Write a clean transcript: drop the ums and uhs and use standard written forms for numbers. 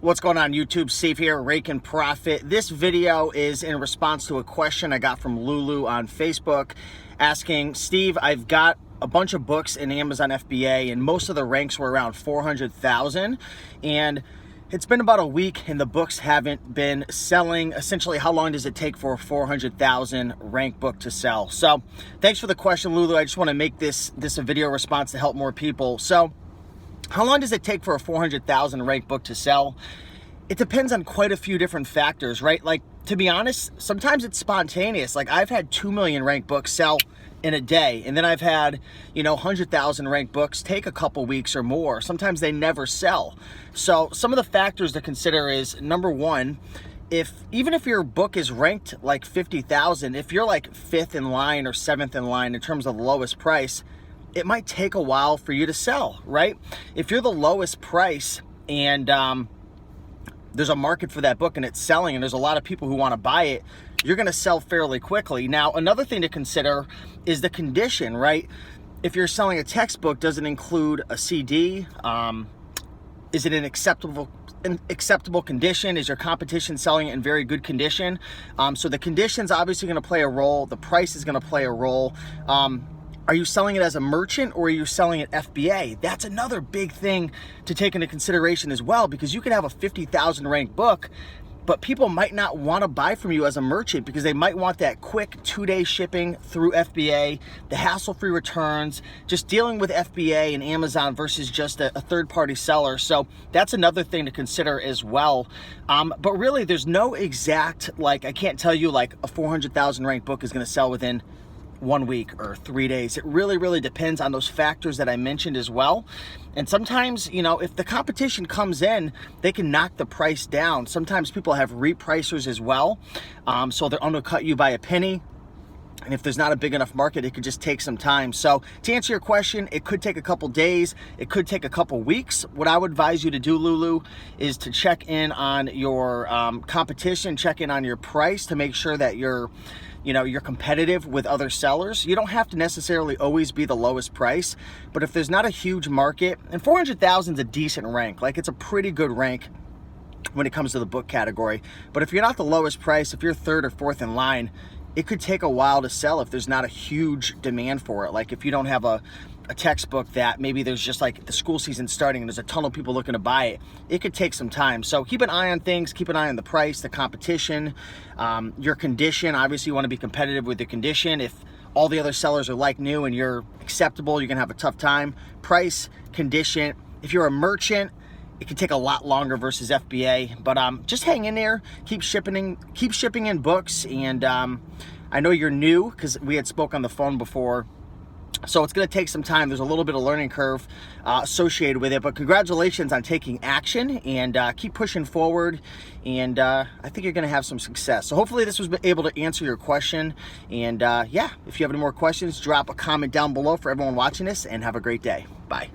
What's going on YouTube? Steve here, Raiken Profit. This video is in response to a question I got from Lulu on Facebook asking, Steve, I've got a bunch of books in Amazon FBA and most of the ranks were around 400,000 and it's been about a week and the books haven't been selling. Essentially, how long does it take for a 400,000 rank book to sell? So thanks for the question, Lulu. I just want to make this a video response to help more people. So how long does it take for a 400,000 rank book to sell? It depends on quite a few different factors, right? Like, to be honest, sometimes it's spontaneous. Like, I've had 2 million rank books sell in a day, and then I've had, 100,000 rank books take a couple weeks or more. Sometimes they never sell. So some of the factors to consider is, number one, even if your book is ranked like 50,000, if you're like 5th in line or 7th in line in terms of the lowest price, it might take a while for you to sell, right? If you're the lowest price and there's a market for that book and it's selling and there's a lot of people who want to buy it, you're going to sell fairly quickly. Now, another thing to consider is the condition, right? If you're selling a textbook, does it include a CD? Is it in acceptable condition? Is your competition selling it in very good condition? So the condition's obviously going to play a role. The price is going to play a role. Are you selling it as a merchant or are you selling it FBA? That's another big thing to take into consideration as well, because you could have a 50,000 rank book, but people might not want to buy from you as a merchant because they might want that quick 2-day shipping through FBA, the hassle-free returns, just dealing with FBA and Amazon versus just a third-party seller. So that's another thing to consider as well. But really, there's no exact, I can't tell you like a 400,000 rank book is going to sell within 1 week or 3 days. It really depends on those factors that I mentioned as well. And sometimes, if the competition comes in, they can knock the price down. Sometimes people have repricers as well. So they'll undercut you by a penny. And if there's not a big enough market, it could just take some time. So to answer your question, it could take a couple days. It could take a couple weeks. What I would advise you to do, Lulu, is to check in on your competition, check in on your price to make sure that you're competitive with other sellers. You don't have to necessarily always be the lowest price, but if there's not a huge market, and 400,000 is a decent rank, it's a pretty good rank when it comes to the book category. But if you're not the lowest price, if you're 3rd or 4th in line, it could take a while to sell if there's not a huge demand for it. Like if you don't have a textbook that maybe there's just the school season starting and there's a ton of people looking to buy it, it could take some time. So keep an eye on things, keep an eye on the price, the competition, your condition. Obviously you want to be competitive with the condition. If all the other sellers are like new and you're acceptable, you're gonna have a tough time. Price, condition. If you're a merchant, it can take a lot longer versus FBA, but just hang in there, keep shipping in books. And I know you're new because we had spoke on the phone before, so it's going to take some time. There's a little bit of learning curve associated with it, but congratulations on taking action and keep pushing forward. And I think you're going to have some success. So hopefully this was able to answer your question. And yeah, if you have any more questions, drop a comment down below for everyone watching this, and have a great day. Bye.